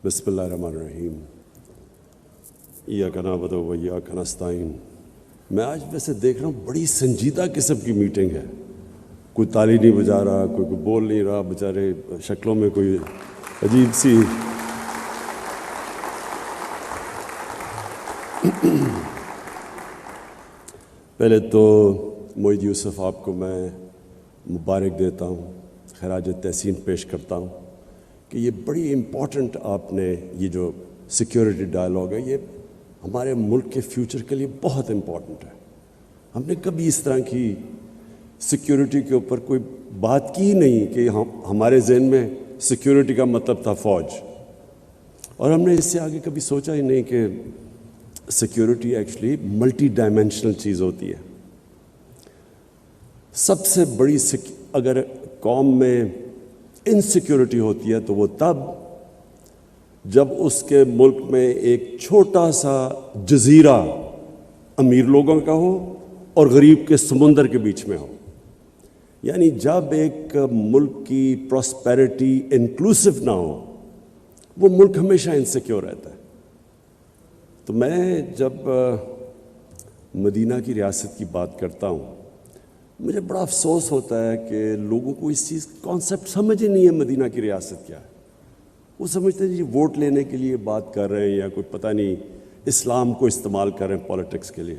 بسم اللہ الرحمن الرحیم ایاک نعبد و ایاک نستعین۔ میں آج ویسے دیکھ رہا ہوں بڑی سنجیدہ قسم کی میٹنگ ہے، کوئی تالی نہیں بجا رہا، کوئی بول نہیں رہا، بیچارے شکلوں میں کوئی عجیب سی پہلے تو معید یوسف آپ کو میں مبارک دیتا ہوں، خراج تحسین پیش کرتا ہوں کہ یہ بڑی امپورٹنٹ آپ نے یہ جو سیکیورٹی ڈائلاگ ہے یہ ہمارے ملک کے فیوچر کے لیے بہت امپورٹنٹ ہے۔ ہم نے کبھی اس طرح کی سیکیورٹی کے اوپر کوئی بات کی نہیں کہ ہمارے ذہن میں سیکیورٹی کا مطلب تھا فوج، اور ہم نے اس سے آگے کبھی سوچا ہی نہیں کہ سیکیورٹی ایکچولی ملٹی ڈائمینشنل چیز ہوتی ہے۔ سب سے بڑی اگر قوم میں انسیکیورٹی ہوتی ہے تو وہ تب جب اس کے ملک میں ایک چھوٹا سا جزیرہ امیر لوگوں کا ہو اور غریب کے سمندر کے بیچ میں ہو، یعنی جب ایک ملک کی پراسپیرٹی انکلوسیو نہ ہو وہ ملک ہمیشہ انسیکیور رہتا ہے۔ تو میں جب مدینہ کی ریاست کی بات کرتا ہوں مجھے بڑا افسوس ہوتا ہے کہ لوگوں کو اس چیز کانسیپٹ سمجھ ہی نہیں ہے مدینہ کی ریاست کیا ہے۔ وہ سمجھتے ہیں جی ووٹ لینے کے لیے بات کر رہے ہیں یا کوئی پتہ نہیں اسلام کو استعمال کر رہے ہیں پولیٹکس کے لیے،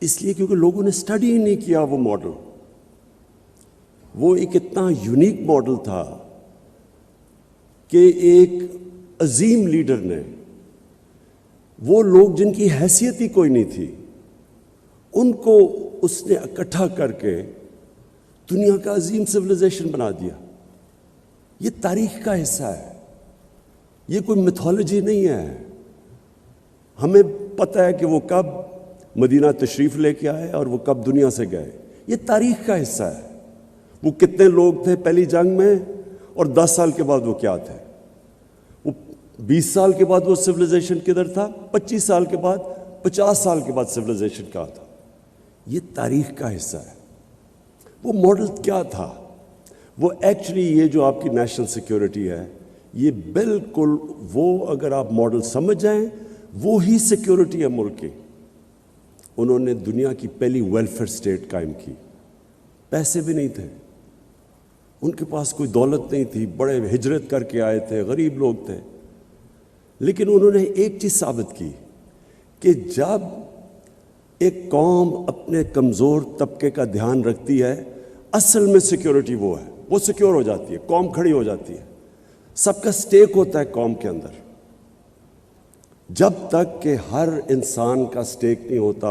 اس لیے کیونکہ لوگوں نے اسٹڈی ہی نہیں کیا وہ ماڈل۔ وہ ایک اتنا یونیک ماڈل تھا کہ ایک عظیم لیڈر نے وہ لوگ جن کی حیثیت ہی کوئی نہیں تھی ان کو اس نے اکٹھا کر کے دنیا کا عظیم سویلائزیشن بنا دیا۔ یہ تاریخ کا حصہ ہے، یہ کوئی میتھولوجی نہیں ہے۔ ہمیں پتہ ہے کہ وہ کب مدینہ تشریف لے کے آئے اور وہ کب دنیا سے گئے، یہ تاریخ کا حصہ ہے۔ وہ کتنے لوگ تھے پہلی جنگ میں اور 10 سال کے بعد وہ کیا تھے، وہ 20 سال کے بعد وہ سویلائزیشن کدھر تھا، 25 سال کے بعد 50 سال کے بعد سویلائزیشن کہاں تھا۔ یہ تاریخ کا حصہ ہے۔ وہ ماڈل کیا تھا؟ وہ ایکچولی یہ جو آپ کی نیشنل سیکیورٹی ہے یہ بالکل وہ اگر آپ ماڈل سمجھ جائیں وہی سیکیورٹی ہے ملک کی۔ انہوں نے دنیا کی پہلی ویلفیئر سٹیٹ قائم کی، پیسے بھی نہیں تھے، ان کے پاس کوئی دولت نہیں تھی، بڑے ہجرت کر کے آئے تھے، غریب لوگ تھے، لیکن انہوں نے ایک چیز ثابت کی کہ جب ایک قوم اپنے کمزور طبقے کا دھیان رکھتی ہے اصل میں سیکیورٹی وہ ہے، وہ سیکیور ہو جاتی ہے، قوم کھڑی ہو جاتی ہے، سب کا سٹیک ہوتا ہے قوم کے اندر۔ جب تک کہ ہر انسان کا سٹیک نہیں ہوتا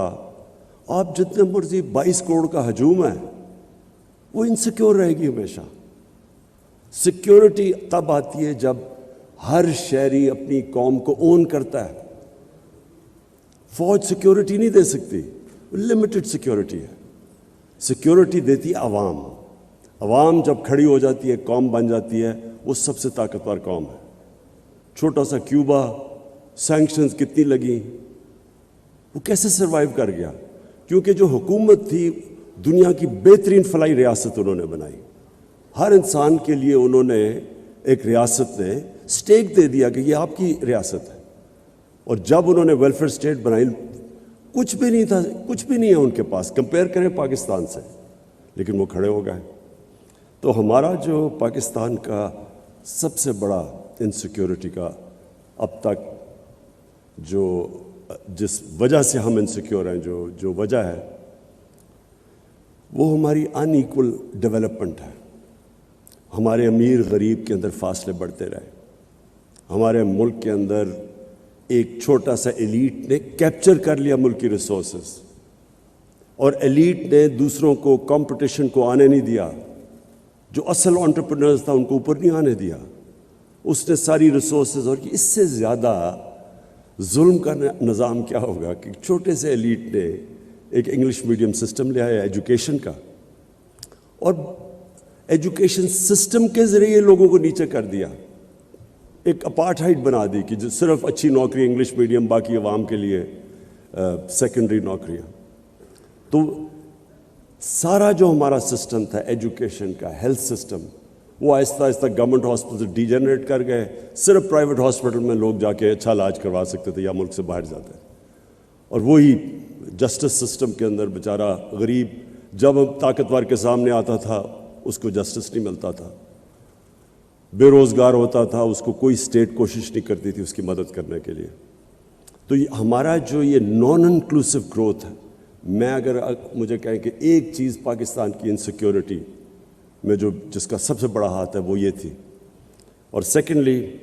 آپ جتنے مرضی 22 کروڑ کا ہجوم ہے وہ انسیکیور رہے گی ہمیشہ۔ سیکیورٹی تب آتی ہے جب ہر شہری اپنی قوم کو اون کرتا ہے۔ فوج سیکیورٹی نہیں دے سکتی، لمیٹڈ سیکیورٹی ہے۔ سیکیورٹی دیتی ہے عوام۔ عوام جب کھڑی ہو جاتی ہے قوم بن جاتی ہے، وہ سب سے طاقتور قوم ہے۔ چھوٹا سا کیوبا، سینکشنز کتنی لگیں، وہ کیسے سروائیو کر گیا؟ کیونکہ جو حکومت تھی دنیا کی بہترین فلاحی ریاست انہوں نے بنائی۔ ہر انسان کے لیے انہوں نے ایک ریاست نے سٹیک دے دیا کہ یہ آپ کی ریاست ہے، اور جب انہوں نے ویلفیئر سٹیٹ بنائی کچھ بھی نہیں تھا، کچھ بھی نہیں ہے ان کے پاس، کمپیئر کریں پاکستان سے، لیکن وہ کھڑے ہو گئے۔ تو ہمارا جو پاکستان کا سب سے بڑا انسیکیورٹی کا اب تک جس وجہ سے ہم انسیکیور ہیں جو وجہ ہے وہ ہماری ان ایکول ڈیولپمنٹ ہے۔ ہمارے امیر غریب کے اندر فاصلے بڑھتے رہے، ہمارے ملک کے اندر ایک چھوٹا سا ایلیٹ نے کیپچر کر لیا ملک کی ریسورسز، اور ایلیٹ نے دوسروں کو کمپٹیشن کو آنے نہیں دیا، جو اصل انٹرپرینرز تھا ان کو اوپر نہیں آنے دیا۔ اس نے ساری ریسورسز، اور اس سے زیادہ ظلم کا نظام کیا ہوگا کہ چھوٹے سے ایلیٹ نے ایک انگلش میڈیم سسٹم لے آیا ایجوکیشن کا، اور ایجوکیشن سسٹم کے ذریعے لوگوں کو نیچے کر دیا، ایک اپارٹھائڈ بنا دی کہ جو صرف اچھی نوکری انگلش میڈیم، باقی عوام کے لیے سیکنڈری نوکریاں۔ تو سارا جو ہمارا سسٹم تھا ایجوکیشن کا، ہیلتھ سسٹم، وہ آہستہ آہستہ گورنمنٹ ہاسپٹل سے ڈی جنریٹ کر گئے. صرف پرائیویٹ ہاسپٹل میں لوگ جا کے اچھا علاج کروا سکتے تھے یا ملک سے باہر جاتے تھے. اور وہی جسٹس سسٹم کے اندر بیچارہ غریب جب طاقتور کے سامنے آتا تھا اس کو جسٹس نہیں ملتا تھا, بے روزگار ہوتا تھا, اس کو کوئی اسٹیٹ کوشش نہیں کرتی تھی اس کی مدد کرنے کے لیے. تو ہمارا جو یہ نان انکلوسیو گروتھ ہے, میں اگر مجھے کہیں کہ ایک چیز پاکستان کی انسیکیورٹی میں جس کا سب سے بڑا ہاتھ ہے وہ یہ تھی. اور سیکنڈلی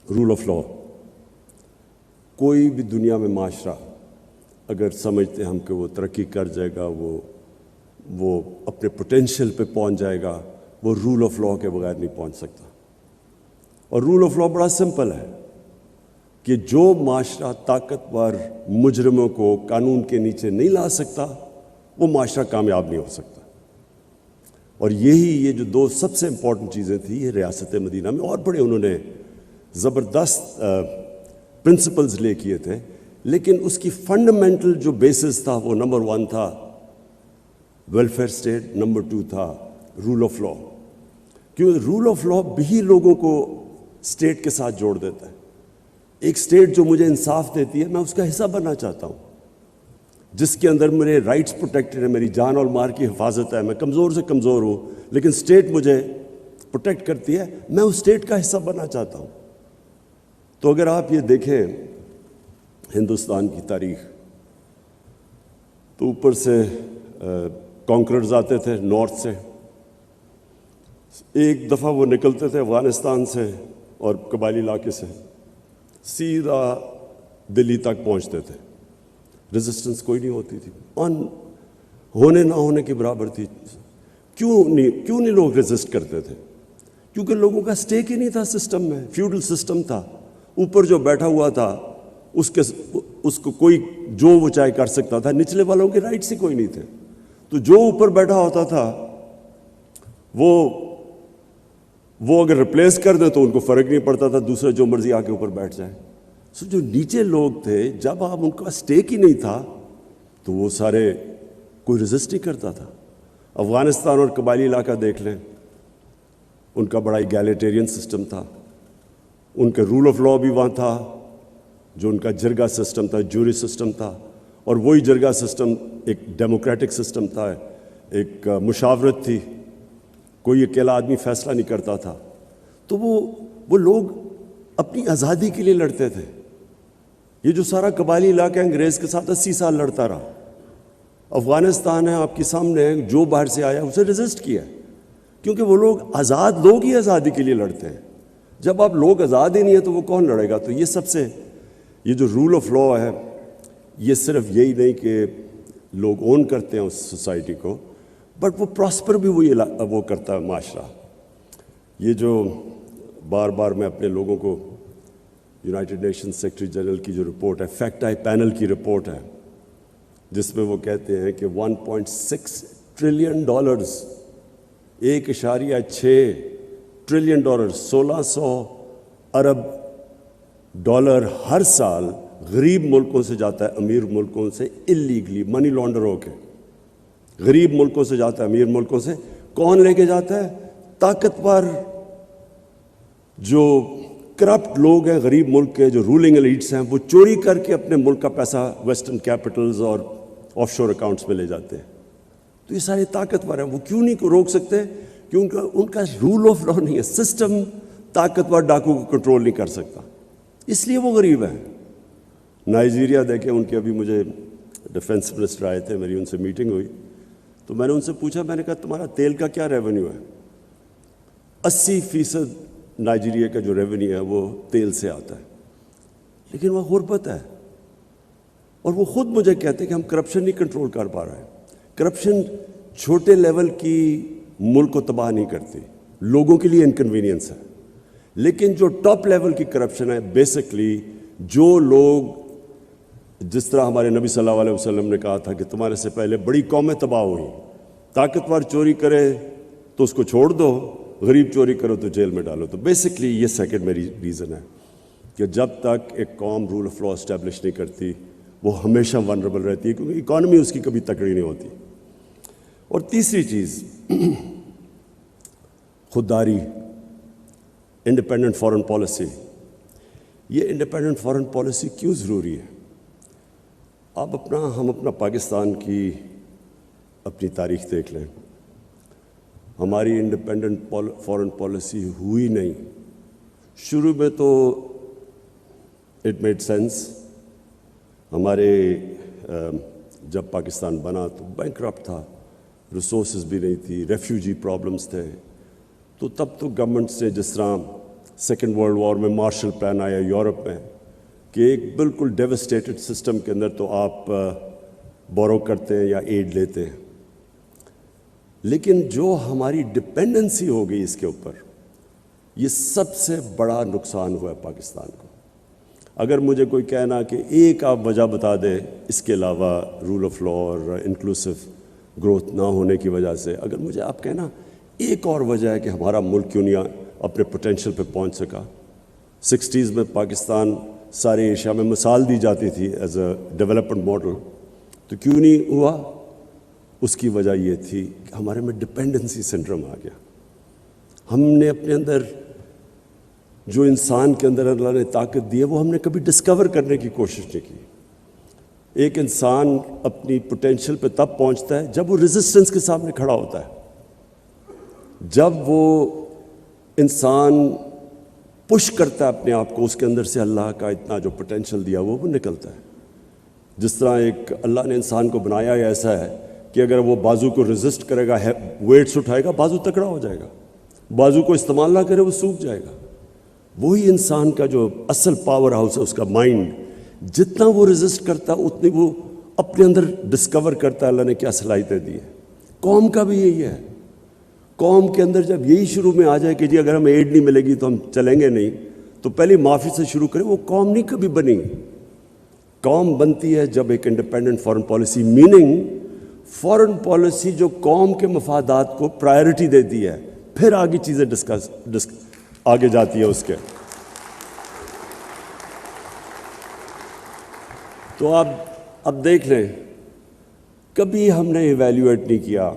رول آف لا. کوئی بھی دنیا میں معاشرہ اگر سمجھتے ہیں ہم کہ وہ ترقی کر جائے گا, وہ اپنے پوٹینشیل پہ پہنچ جائے گا, وہ رول آف لا کے بغیر نہیں پہنچ سکتا. اور رول آف لا بڑا سمپل ہے کہ جو معاشرہ طاقتور مجرموں کو قانون کے نیچے نہیں لا سکتا وہ معاشرہ کامیاب نہیں ہو سکتا. اور یہ جو دو سب سے امپورٹنٹ چیزیں تھیں یہ ریاست مدینہ میں, اور بڑے انہوں نے زبردست پرنسپلز لے کیے تھے, لیکن اس کی فنڈامنٹل جو بیسس تھا وہ نمبر 1 تھا ویلفیئر اسٹیٹ, نمبر 2 تھا رول آف لا. کیونکہ رول آف لا بھی لوگوں کو اسٹیٹ کے ساتھ جوڑ دیتا ہے. ایک اسٹیٹ جو مجھے انصاف دیتی ہے میں اس کا حصہ بننا چاہتا ہوں, جس کے اندر میرے رائٹس پروٹیکٹڈ ہیں, میری جان اور مال کی حفاظت ہے, میں کمزور سے کمزور ہوں لیکن اسٹیٹ مجھے پروٹیکٹ کرتی ہے, میں اس اسٹیٹ کا حصہ بننا چاہتا ہوں. تو اگر آپ یہ دیکھیں ہندوستان کی تاریخ تو اوپر سے کانکررز آتے تھے نارتھ سے, ایک دفعہ وہ نکلتے تھے افغانستان سے اور قبائلی علاقے سے سیدھا دلی تک پہنچتے تھے. ریزسٹنس کوئی نہیں ہوتی تھی, ہونے نہ ہونے کے برابر تھی. کیوں نہیں لوگ ریزسٹ کرتے تھے؟ کیونکہ لوگوں کا اسٹیک ہی نہیں تھا سسٹم میں. فیوڈل سسٹم تھا, اوپر جو بیٹھا ہوا تھا اس کو کوئی جو وہ چاہے کر سکتا تھا, نچلے والوں کے رائٹس ہی کوئی نہیں تھے. تو جو اوپر بیٹھا ہوتا تھا وہ اگر ریپلیس کر دیں تو ان کو فرق نہیں پڑتا تھا, دوسرا جو مرضی آ کے اوپر بیٹھ جائے. سو جو نیچے لوگ تھے جب آپ ان کا اسٹیک ہی نہیں تھا تو وہ سارے کوئی ریزسٹ نہیں کرتا تھا. افغانستان اور قبائلی علاقہ دیکھ لیں, ان کا بڑا ایگیلیٹیرین سسٹم تھا, ان کا رول آف لا بھی وہاں تھا, جو ان کا جرگہ سسٹم تھا, جوری سسٹم تھا, اور وہی جرگہ سسٹم ایک ڈیموکریٹک سسٹم تھا, ایک مشاورت تھی, کوئی اکیلا آدمی فیصلہ نہیں کرتا تھا. تو وہ لوگ اپنی آزادی کے لیے لڑتے تھے. یہ جو سارا قبائلی علاقہ انگریز کے ساتھ 80 سال لڑتا رہا. افغانستان ہے آپ کے سامنے, جو باہر سے آیا اسے ریزسٹ کیا, کیونکہ وہ لوگ آزاد لوگ ہی آزادی کے لیے لڑتے ہیں. جب آپ لوگ آزاد ہی نہیں ہیں تو وہ کون لڑے گا؟ تو یہ جو رول آف لا ہے یہ صرف یہی نہیں کہ لوگ اون کرتے ہیں اس سوسائٹی کو, بٹ وہ پراسپر بھی وہ کرتا ہے معاشرہ. یہ جو بار بار میں اپنے لوگوں کو یونائٹڈ نیشن سیکرٹری جنرل کی جو رپورٹ ہے, فیکٹ آئی پینل کی رپورٹ ہے, جس میں وہ کہتے ہیں کہ 1.6 ٹریلین ڈالرز, 1.6 ٹریلین ڈالر, 1600 ارب ڈالر ہر سال غریب ملکوں سے جاتا ہے امیر ملکوں سے اللیگلی, منی لانڈر ہو کے. غریب ملکوں سے جاتا ہے امیر ملکوں سے. کون لے کے جاتا ہے؟ طاقتور جو کرپٹ لوگ ہیں غریب ملک کے, جو رولنگ ایلیٹس ہیں, وہ چوری کر کے اپنے ملک کا پیسہ ویسٹرن کیپٹلز اور آف شور اکاؤنٹس میں لے جاتے ہیں. تو یہ سارے طاقتور ہیں, وہ کیوں نہیں روک سکتے؟ کیونکہ ان کا رول آف لا نہیں ہے, سسٹم طاقتور ڈاکو کو کنٹرول نہیں کر سکتا, اس لیے وہ غریب ہیں. نائجیریا دیکھیں, ان کے ابھی مجھے ڈیفنس منسٹر آئے تھے, میری ان سے میٹنگ ہوئی, تو میں نے ان سے پوچھا, میں نے کہا تمہارا تیل کا کیا ریونیو ہے؟ 80% نائجیریا کا جو ریونیو ہے وہ تیل سے آتا ہے, لیکن وہ غربت ہے. اور وہ خود مجھے کہتے ہیں کہ ہم کرپشن نہیں کنٹرول کر پا رہے ہیں. کرپشن چھوٹے لیول کی ملک کو تباہ نہیں کرتی, لوگوں کے لیے انکنوینئنس ہے, لیکن جو ٹاپ لیول کی کرپشن ہے بیسکلی جو لوگ, جس طرح ہمارے نبی صلی اللہ علیہ وسلم نے کہا تھا کہ تمہارے سے پہلے بڑی قومیں تباہ ہوئیں, طاقتور چوری کرے تو اس کو چھوڑ دو, غریب چوری کرو تو جیل میں ڈالو. تو بیسکلی یہ سیکنڈ میری ریزن ہے کہ جب تک ایک قوم رول آف لا اسٹیبلش نہیں کرتی وہ ہمیشہ ونربل رہتی ہے, کیونکہ اکانومی اس کی کبھی تکڑی نہیں ہوتی. اور تیسری چیز, خودداری, انڈیپینڈنٹ فارن پالیسی. یہ انڈیپینڈنٹ فارن پالیسی کیوں ضروری ہے؟ ہم اپنا پاکستان کی اپنی تاریخ دیکھ لیں. ہماری انڈیپینڈنٹ فارن پالیسی ہوئی نہیں. شروع میں تو اٹ میڈ سینس. ہمارے جب پاکستان بنا تو بینکرپٹ تھا, ریسورسز بھی نہیں تھی, ریفیوجی پرابلمس تھے. تو تب تو گورنمنٹس نے, جس طرح سیکنڈ ورلڈ وار میں مارشل پلان آیا یورپ میں, کہ ایک بالکل ڈیوسٹیٹڈ سسٹم کے اندر تو آپ بورو کرتے ہیں یا ایڈ لیتے ہیں. لیکن جو ہماری ڈپینڈنسی ہو گئی اس کے اوپر, یہ سب سے بڑا نقصان ہوا ہے پاکستان کو. اگر مجھے کوئی کہنا کہ ایک آپ وجہ بتا دیں اس کے علاوہ رول آف لا اور انکلوسیو گروتھ نہ ہونے کی وجہ سے, اگر مجھے آپ کہنا ایک اور وجہ ہے کہ ہمارا ملک کیوں نہیں اپنے پوٹینشیل پہ پہنچ سکا. 60s میں پاکستان سارے ایشیا میں مثال دی جاتی تھی ایز اے ڈیولپمنٹ ماڈل, تو کیوں نہیں ہوا؟ اس کی وجہ یہ تھی کہ ہمارے میں ڈپینڈنسی سنڈروم آ گیا. ہم نے اپنے اندر جو انسان کے اندر اللہ نے طاقت دی ہے وہ ہم نے کبھی ڈسکور کرنے کی کوشش نہیں کی. ایک انسان اپنی پوٹینشیل پہ تب پہنچتا ہے جب وہ ریزسٹنس کے سامنے کھڑا ہوتا ہے, جب وہ انسان پش کرتا ہے اپنے آپ کو, اس کے اندر سے اللہ کا اتنا جو پوٹینشیل دیا وہ نکلتا ہے. جس طرح ایک اللہ نے انسان کو بنایا ہے ایسا ہے کہ اگر وہ بازو کو ریزسٹ کرے گا, ویٹس اٹھائے گا, بازو تکڑا ہو جائے گا. بازو کو استعمال نہ کرے وہ سوکھ جائے گا. وہی انسان کا جو اصل پاور ہاؤس ہے, اس کا مائنڈ, جتنا وہ ریزسٹ کرتا ہے اتنی وہ اپنے اندر ڈسکور کرتا ہے اللہ نے کیا صلاحیتیں دی ہیں. قوم کا بھی یہی ہے. قوم کے اندر جب یہی شروع میں آ جائے کہ جی اگر ہمیں ایڈ نہیں ملے گی تو ہم چلیں گے نہیں, تو پہلے معافی سے شروع کریں. وہ قوم نہیں کبھی بنی. قوم بنتی ہے جب ایک independent foreign policy, meaning foreign policy جو قوم کے مفادات کو پرائرٹی دیتی ہے, پھر آگے چیزیں آگے جاتی ہے اس کے. تو آپ اب دیکھ لیں, کبھی ہم نے ایویلیویٹ نہیں کیا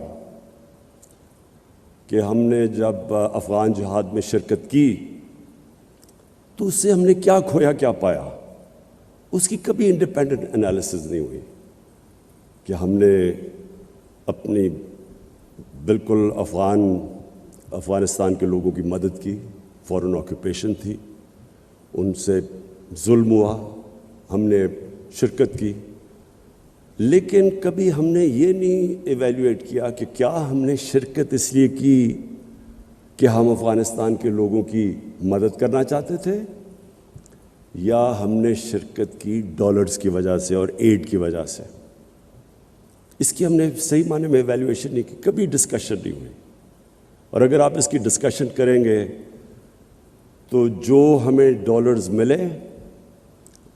کہ ہم نے جب افغان جہاد میں شرکت کی تو اس سے ہم نے کیا کھویا کیا پایا. اس کی کبھی انڈیپینڈنٹ انالیسز نہیں ہوئی کہ ہم نے اپنی بالکل افغانستان کے لوگوں کی مدد کی, فورن آکوپیشن تھی, ان سے ظلم ہوا, ہم نے شرکت کی. لیکن کبھی ہم نے یہ نہیں ایویلیویٹ کیا کہ کیا ہم نے شرکت اس لیے کی کہ ہم افغانستان کے لوگوں کی مدد کرنا چاہتے تھے, یا ہم نے شرکت کی ڈالرز کی وجہ سے اور ایڈ کی وجہ سے. اس کی ہم نے صحیح معنی میں ایویلیویشن نہیں کی, کبھی ڈسکشن نہیں ہوئی. اور اگر آپ اس کی ڈسکشن کریں گے تو جو ہمیں ڈالرز ملے,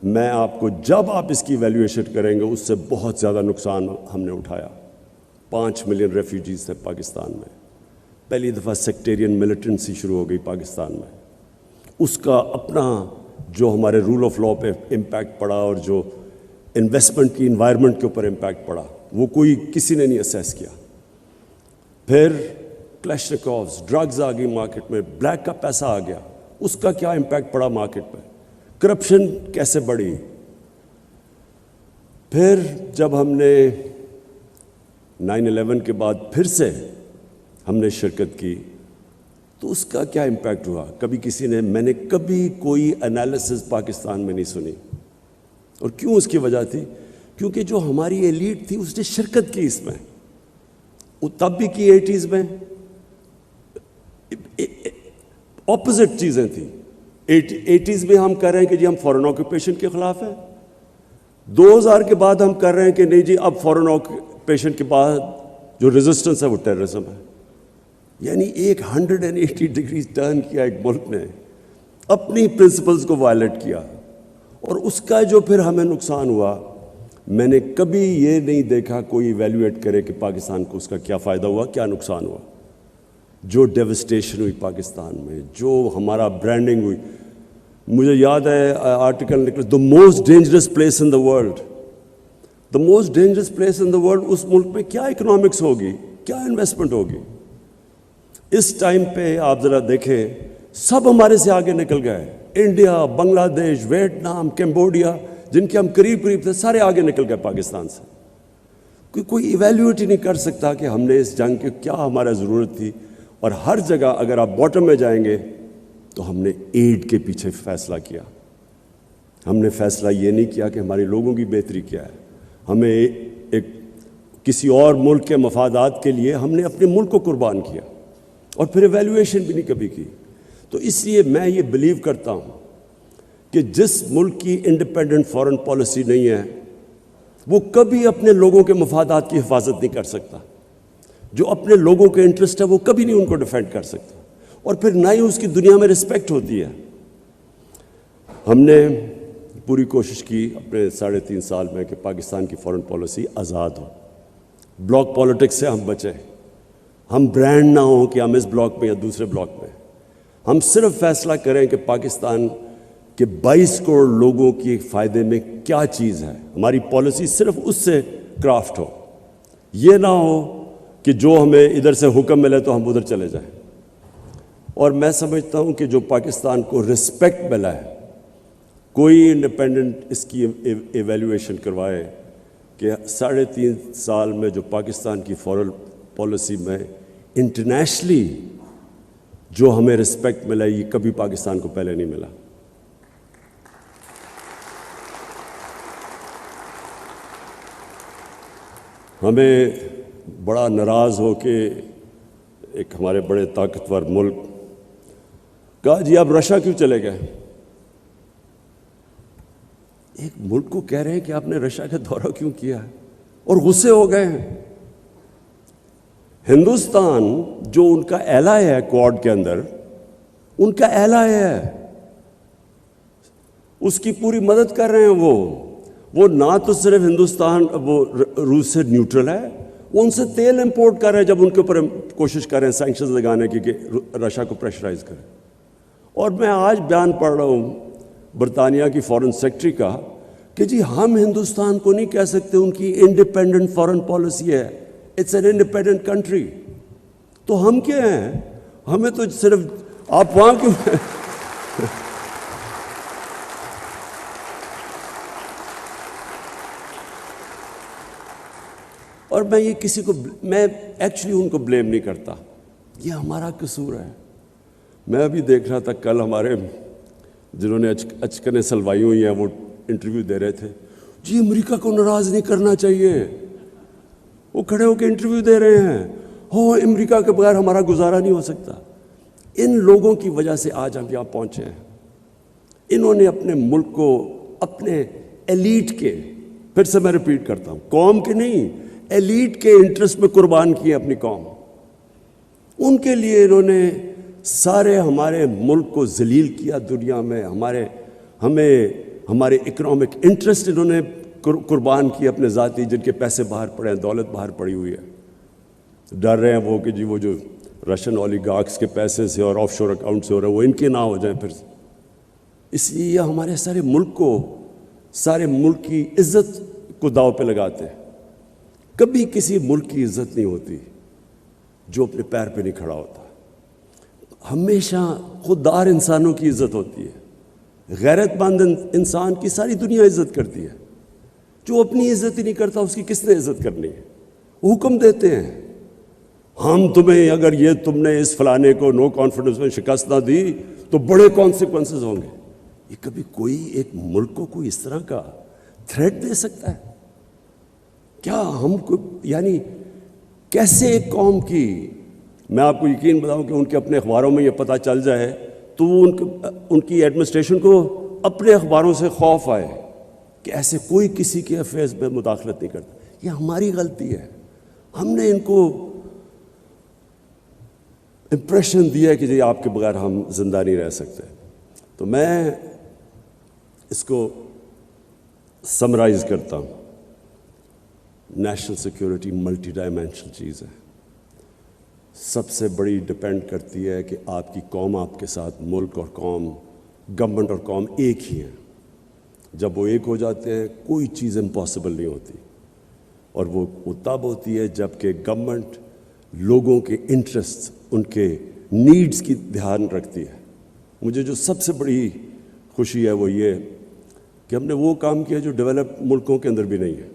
میں آپ کو جب آپ اس کی ایویلیویشن کریں گے اس سے بہت زیادہ نقصان ہم نے اٹھایا. 5 ملین ریفیوجیز تھے پاکستان میں. پہلی دفعہ سیکٹیرین ملیٹنسی شروع ہو گئی پاکستان میں. اس کا اپنا جو ہمارے رول آف لا پہ امپیکٹ پڑا اور جو انویسٹمنٹ کی انوائرمنٹ کے اوپر امپیکٹ پڑا, وہ کوئی کسی نے نہیں اسیس کیا. پھر کلیشنکوفز, ڈرگز آ گئی مارکیٹ میں, بلیک کا پیسہ آ گیا, اس کا کیا امپیکٹ پڑا مارکیٹ پہ, کرپشن کیسے بڑھی. پھر جب ہم نے 9/11 کے بعد پھر سے ہم نے شرکت کی تو اس کا کیا امپیکٹ ہوا, کبھی کسی نے, میں نے کبھی کوئی انالیسز پاکستان میں نہیں سنی. اور کیوں اس کی وجہ تھی, کیونکہ جو ہماری ایلیٹ تھی اس نے شرکت کی اس میں. وہ تب بھی کی 80s میں, اپوزٹ چیزیں تھیں. 80s میں ہم کر رہے ہیں کہ جی ہم فورن آکوپیشن کے خلاف ہیں, 2000 کے بعد ہم کر رہے ہیں کہ نہیں جی اب فورن آکوپیشن کے بعد جو ریزسٹنس ہے وہ ٹیررزم ہے. یعنی ایک 180 ڈگری ٹرن کیا ایک ملک نے, اپنی پرنسپلز کو وائلیٹ کیا, اور اس کا جو پھر ہمیں نقصان ہوا, میں نے کبھی یہ نہیں دیکھا کوئی ایویلیویٹ کرے کہ پاکستان کو اس کا کیا فائدہ ہوا, کیا نقصان ہوا. جو ڈیوسٹیشن ہوئی پاکستان میں, جو ہمارا برانڈنگ ہوئی. مجھے یاد ہے آرٹیکل نکلا, the most dangerous place in the world. The most dangerous place in the world, اس ملک میں کیا اکنامکس ہوگی, کیا انویسٹمنٹ ہوگی. اس ٹائم پہ آپ ذرا دیکھیں سب ہمارے سے آگے نکل گئے. انڈیا، بنگلہ دیش، ویتنام، کمبوڈیا، جن کے ہم قریب تھے سارے آگے نکل گئے پاکستان سے. کوئی ایویلیویٹ ہی نہیں کر سکتا کہ ہم نے اس جنگ کی کیا ہمارا ضرورت تھی. اور ہر جگہ اگر آپ باٹم میں جائیں گے تو ہم نے ایڈ کے پیچھے فیصلہ کیا. ہم نے فیصلہ یہ نہیں کیا کہ ہمارے لوگوں کی بہتری کیا ہے. ہمیں ایک کسی اور ملک کے مفادات کے لیے ہم نے اپنے ملک کو قربان کیا اور پھر ایویلیویشن بھی نہیں کبھی کی. تو اس لیے میں یہ بلیو کرتا ہوں کہ جس ملک کی انڈیپینڈنٹ فارن پالیسی نہیں ہے وہ کبھی اپنے لوگوں کے مفادات کی حفاظت نہیں کر سکتا. جو اپنے لوگوں کے انٹرسٹ ہے وہ کبھی نہیں ان کو ڈیفینڈ کر سکتا اور پھر نہ ہی اس کی دنیا میں رسپیکٹ ہوتی ہے. ہم نے پوری کوشش کی اپنے 3.5 سال میں کہ پاکستان کی فارن پالیسی آزاد ہو. بلاک پالیٹکس سے ہم بچیں. ہم برانڈ نہ ہوں کہ ہم اس بلاک میں یا دوسرے بلاک میں. ہم صرف فیصلہ کریں کہ پاکستان کے 22 کروڑ لوگوں کے فائدے میں کیا چیز ہے. ہماری پالیسی صرف اس سے کرافٹ ہو. یہ نہ ہو کہ جو ہمیں ادھر سے حکم ملے تو ہم ادھر چلے جائیں. اور میں سمجھتا ہوں کہ جو پاکستان کو رسپیکٹ ملا ہے کوئی انڈیپینڈنٹ اس کی ایویلیویشن کروائے کہ 3.5 سال میں جو پاکستان کی فارن پالیسی میں انٹرنیشنلی جو ہمیں رسپیکٹ ملا یہ کبھی پاکستان کو پہلے نہیں ملا. ہمیں بڑا ناراض ہو کے ایک ہمارے بڑے طاقتور ملک کہا جی آپ رشیا کیوں چلے گئے. ایک ملک کو کہہ رہے ہیں کہ آپ نے رشیا کا دورہ کیوں کیا ہے اور غصے ہو گئے ہیں. ہندوستان جو ان کا ایلائی ہے کوڈ کے اندر ان کا ایلائی ہے اس کی پوری مدد کر رہے ہیں. وہ نہ تو صرف ہندوستان وہ روس سے نیوٹرل ہے وہ ان سے تیل امپورٹ کر رہے ہیں جب ان کے اوپر کوشش کر رہے ہیں سینکشنز لگانے کی کہ رشیا کو پریشرائز کریں. اور میں آج بیان پڑھ رہا ہوں برطانیہ کی فارن سیکرٹری کا کہ جی ہم ہندوستان کو نہیں کہہ سکتے ان کی انڈیپینڈنٹ فارن پالیسی ہے. It's an independent country. تو ہم کیا ہیں؟ ہمیں تو صرف آپ وہاں کیوں اور میں یہ کسی کو میں ایکچولی ان کو بلیم نہیں کرتا. یہ ہمارا قصور ہے. میں ابھی دیکھ رہا تھا کل ہمارے جنہوں نے اچکنیں سلوائی ہوئی ہیں وہ انٹرویو دے رہے تھے. جی امریکہ کو ناراض نہیں کرنا چاہیے. وہ کھڑے ہو کے انٹرویو دے رہے ہیں. امریکہ کے بغیر ہمارا گزارا نہیں ہو سکتا. ان لوگوں کی وجہ سے آج ہم یہاں پہنچے ہیں. انہوں نے اپنے ملک کو اپنے ایلیٹ کے پھر سے میں ریپیٹ کرتا ہوں قوم کے نہیں ایلیٹ کے انٹرسٹ میں قربان کیے اپنی قوم. ان کے لیے انہوں نے سارے ہمارے ملک کو ذلیل کیا دنیا میں. ہمارے اکنامک انٹرسٹ انہوں نے قربان کیے اپنے ذاتی جن کے پیسے باہر پڑے ہیں دولت باہر پڑی ہوئی ہے. ڈر رہے ہیں وہ کہ جی وہ جو رشین اولیگارکس کے پیسے سے اور آف شور اکاؤنٹ سے ہو رہا ہے وہ ان کے نہ ہو جائیں پھر. اس لیے یہ ہمارے سارے ملک کی عزت کو داؤ پہ لگاتے ہیں. کبھی کسی ملک کی عزت نہیں ہوتی جو اپنے پیر پہ نہیں کھڑا ہوتا. ہمیشہ خوددار انسانوں کی عزت ہوتی ہے. غیرت مند انسان کی ساری دنیا عزت کرتی ہے. جو اپنی عزت ہی نہیں کرتا اس کی کس نے عزت کرنی ہے. وہ حکم دیتے ہیں ہم تمہیں اگر یہ تم نے اس فلانے کو نو کانفیڈنس میں شکست نہ دی تو بڑے کانسیکوینسز ہوں گے. یہ کبھی کوئی ایک ملک کو کوئی اس طرح کا تھریٹ دے سکتا ہے کیا؟ ہم کو یعنی کیسے ایک قوم کی میں آپ کو یقین بتاؤں کہ ان کے اپنے اخباروں میں یہ پتہ چل جائے تو ان کی ایڈمنسٹریشن کو اپنے اخباروں سے خوف آئے کہ ایسے کوئی کسی کے افیئرز میں مداخلت نہیں کرتا. یہ ہماری غلطی ہے. ہم نے ان کو امپریشن دیا کہ جی آپ کے بغیر ہم زندہ نہیں رہ سکتے. تو میں اس کو سمرائز کرتا ہوں. نیشنل سیکیورٹی ملٹی ڈائمینشنل چیز ہے. سب سے بڑی ڈپینڈ کرتی ہے کہ آپ کی قوم آپ کے ساتھ ملک اور قوم گورنمنٹ اور قوم ایک ہی ہیں. جب وہ ایک ہو جاتے ہیں کوئی چیز امپاسبل نہیں ہوتی. اور وہ تب ہوتی ہے جب کہ گورنمنٹ لوگوں کے انٹرسٹ، ان کے نیڈز کی دھیان رکھتی ہے. مجھے جو سب سے بڑی خوشی ہے وہ یہ کہ ہم نے وہ کام کیا جو ڈیولپ ملکوں کے اندر بھی نہیں ہے.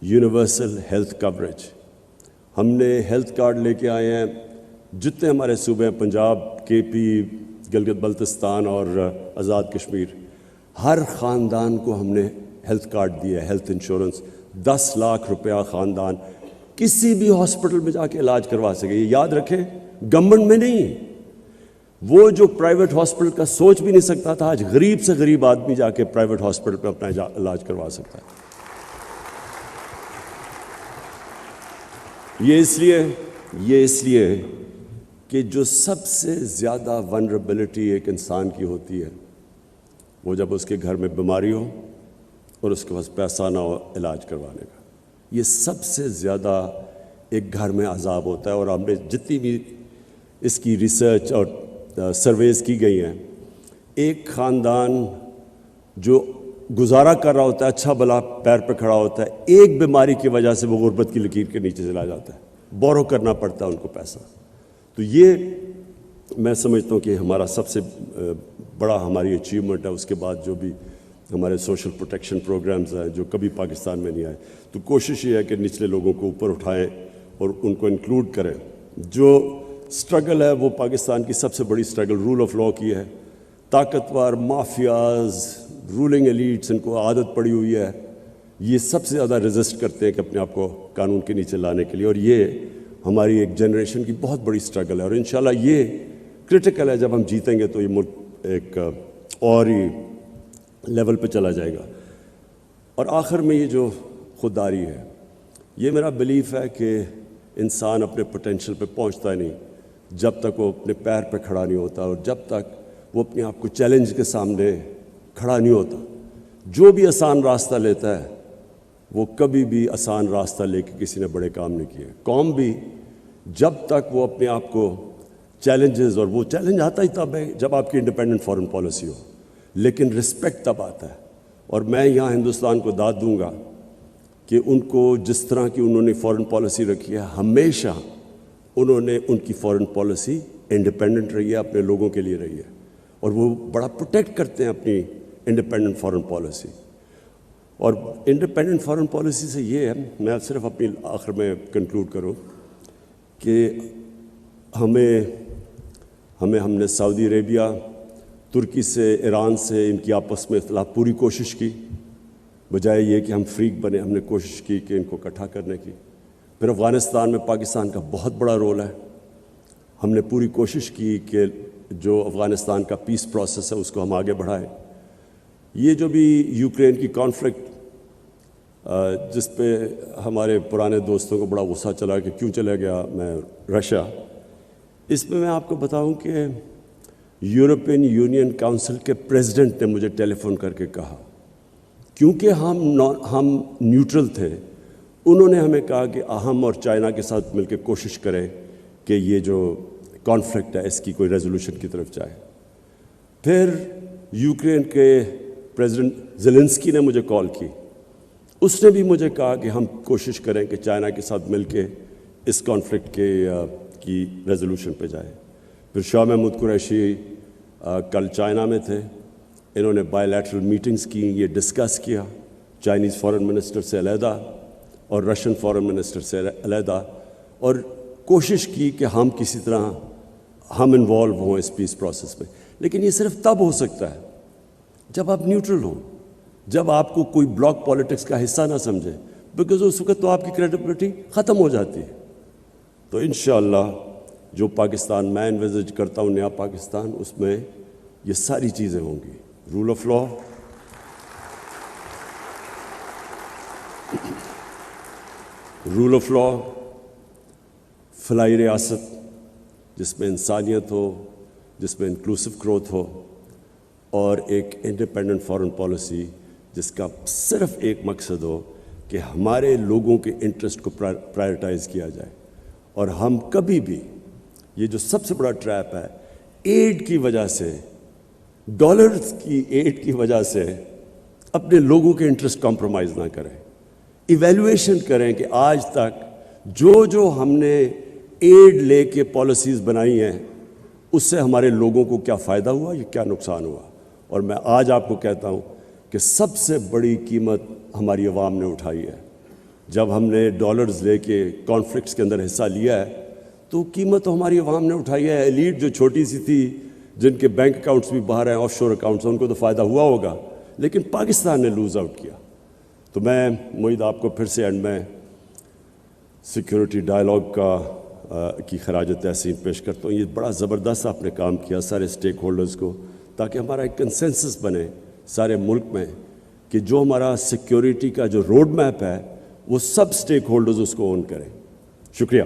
Universal health coverage. ہم نے ہیلتھ کارڈ لے کے آئے ہیں جتنے ہمارے صوبے ہیں، پنجاب، کے پی، گلگت بلتستان اور آزاد کشمیر، ہر خاندان کو ہم نے ہیلتھ کارڈ دیا ہے، ہیلتھ انشورنس. 10 لاکھ روپیہ خاندان کسی بھی ہاسپٹل میں جا کے علاج کروا سکے. یہ یاد رکھیں، گورنمنٹ میں نہیں، وہ جو پرائیویٹ ہاسپٹل کا سوچ بھی نہیں سکتا تھا، آج غریب سے غریب آدمی جا کے پرائیویٹ ہاسپٹل پہ اپنا علاج کروا سکتا ہے. یہ اس لیے کہ جو سب سے زیادہ ونربلٹی ایک انسان کی ہوتی ہے وہ جب اس کے گھر میں بیماری ہو اور اس کے پاس پیسہ نہ ہو علاج کروانے کا. یہ سب سے زیادہ ایک گھر میں عذاب ہوتا ہے. اور ہم نے جتنی بھی اس کی ریسرچ اور سرویز کی گئی ہیں، ایک خاندان جو گزارا کر رہا ہوتا ہے، اچھا بھلا پیر پہ کھڑا ہوتا ہے، ایک بیماری کی وجہ سے وہ غربت کی لکیر کے نیچے چلا جاتا ہے، بورو کرنا پڑتا ہے ان کو پیسہ. تو یہ میں سمجھتا ہوں کہ ہمارا سب سے بڑا ہماری اچیومنٹ ہے. اس کے بعد جو بھی ہمارے سوشل پروٹیکشن پروگرامز ہیں جو کبھی پاکستان میں نہیں آئے، تو کوشش یہ ہے کہ نچلے لوگوں کو اوپر اٹھائیں اور ان کو انکلوڈ کریں. جو سٹرگل ہے وہ پاکستان کی سب سے بڑی سٹرگل رول آف لاء کی ہے. طاقتور مافیاز، رولنگ ایلیٹس، ان کو عادت پڑی ہوئی ہے، یہ سب سے زیادہ ریزسٹ کرتے ہیں کہ اپنے آپ کو قانون کے نیچے لانے کے لیے. اور یہ ہماری ایک جنریشن کی بہت بڑی سٹرگل ہے، اور انشاءاللہ یہ کرٹیکل ہے. جب ہم جیتیں گے تو یہ ملک ایک اور ہی لیول پہ چلا جائے گا. اور آخر میں یہ جو خودداری ہے، یہ میرا بلیف ہے کہ انسان اپنے پوٹینشیل پہ پہنچتا نہیں جب تک وہ اپنے پیر پہ کھڑا نہیں ہوتا، اور جب تک وہ اپنے آپ کو چیلنج کے سامنے کھڑا نہیں ہوتا. جو بھی آسان راستہ لیتا ہے وہ کبھی بھی آسان راستہ لے کے کسی نے بڑے کام نہیں کیے. قوم بھی جب تک وہ اپنے آپ کو چیلنجز، اور وہ چیلنج آتا ہی تب ہے جب آپ کی انڈیپینڈنٹ فارن پالیسی ہو، لیکن رسپیکٹ تب آتا ہے. اور میں یہاں ہندوستان کو داد دوں گا کہ ان کو جس طرح کی انہوں نے فارن پالیسی رکھی ہے، ہمیشہ انہوں نے ان کی فارن پالیسی انڈیپینڈنٹ رہی ہے، اپنے لوگوں کے لیے رہی ہے، اور وہ بڑا پروٹیکٹ کرتے ہیں اپنی انڈیپینڈنٹ فارن پالیسی. اور انڈیپینڈنٹ فارن پالیسی سے یہ ہے، میں صرف اپنی آخر میں کنکلوڈ کروں کہ ہم نے سعودی عربیہ، ترکی سے، ایران سے، ان کی آپس میں اختلاف پوری کوشش کی، بجائے یہ کہ ہم فریق بنے، ہم نے کوشش کی کہ ان کو اکٹھا کرنے کی. پھر افغانستان میں پاکستان کا بہت بڑا رول ہے. ہم نے پوری کوشش کی کہ جو افغانستان کا پیس پروسیس ہے اس کو ہم آگے بڑھائیں. یہ جو بھی یوکرین کی کانفلکٹ جس پہ ہمارے پرانے دوستوں کو بڑا غصہ چلا کہ کیوں چلا گیا میں رشیا، اس میں آپ کو بتاؤں کہ یورپین یونین کاؤنسل کے پریزیڈنٹ نے مجھے ٹیلی فون کر کے کہا، کیونکہ ہم نیوٹرل تھے، انہوں نے ہمیں کہا کہ ہم اور چائنا کے ساتھ مل کے کوشش کریں کہ یہ جو کانفلکٹ ہے اس کی کوئی ریزولوشن کی طرف جائے. پھر یوکرین کے پریزیڈنٹ زیلنسکی نے مجھے کال کی، اس نے بھی مجھے کہا کہ ہم کوشش کریں کہ چائنا کے ساتھ مل کے اس کانفلکٹ کی ریزولوشن پہ جائے. پھر شاہ محمود قریشی کل چائنا میں تھے، انہوں نے بائی لیٹرل میٹنگز کی، یہ ڈسکس کیا چائنیز فارن منسٹر سے علیحدہ اور رشین فارن منسٹر سے علیحدہ، اور کوشش کی کہ ہم کسی طرح ہم انوالو ہوں اس پیس پروسیس میں. لیکن یہ صرف تب ہو سکتا ہے جب آپ نیوٹرل ہوں، جب آپ کو کوئی بلاک پالیٹکس کا حصہ نہ سمجھے، بیکاز اس وقت تو آپ کی کریڈیبلٹی ختم ہو جاتی ہے. تو انشاءاللہ جو پاکستان میں انویزج کرتا ہوں، نیا پاکستان، اس میں یہ ساری چیزیں ہوں گی. رول آف لاء، فلاحی ریاست جس میں انسانیت ہو، جس میں انکلوسو گروتھ ہو، اور ایک انڈیپینڈنٹ فارن پالیسی جس کا صرف ایک مقصد ہو کہ ہمارے لوگوں کے انٹرسٹ کو پرائرٹائز کیا جائے. اور ہم کبھی بھی، یہ جو سب سے بڑا ٹریپ ہے، ایڈ کی وجہ سے، ڈالرز کی ایڈ کی وجہ سے اپنے لوگوں کے انٹرسٹ کمپرومائز نہ کریں. ایویلویشن کریں کہ آج تک جو ہم نے ایڈ لے کے پالیسیز بنائی ہیں، اس سے ہمارے لوگوں کو کیا فائدہ ہوا، یہ کیا نقصان ہوا. اور میں آج آپ کو کہتا ہوں کہ سب سے بڑی قیمت ہماری عوام نے اٹھائی ہے. جب ہم نے ڈالرز لے کے کانفلکٹس کے اندر حصہ لیا ہے تو قیمت ہماری عوام نے اٹھائی ہے. ایلیٹ جو چھوٹی سی تھی، جن کے بینک اکاؤنٹس بھی باہر ہیں، آف شور اکاؤنٹس، ان کو تو فائدہ ہوا ہوگا، لیکن پاکستان نے لوز آؤٹ کیا. تو میں معید آپ کو پھر سے اینڈ میں سیکیورٹی ڈائلاگ کی خراج تحسین پیش کرتا ہوں. یہ بڑا زبردست آپ نے کام کیا سارے اسٹیک ہولڈرز کو، تاکہ ہمارا ایک کنسنسس بنے سارے ملک میں کہ جو ہمارا سیکیورٹی کا جو روڈ میپ ہے وہ سب اسٹیک ہولڈرز اس کو اون کریں. شکریہ.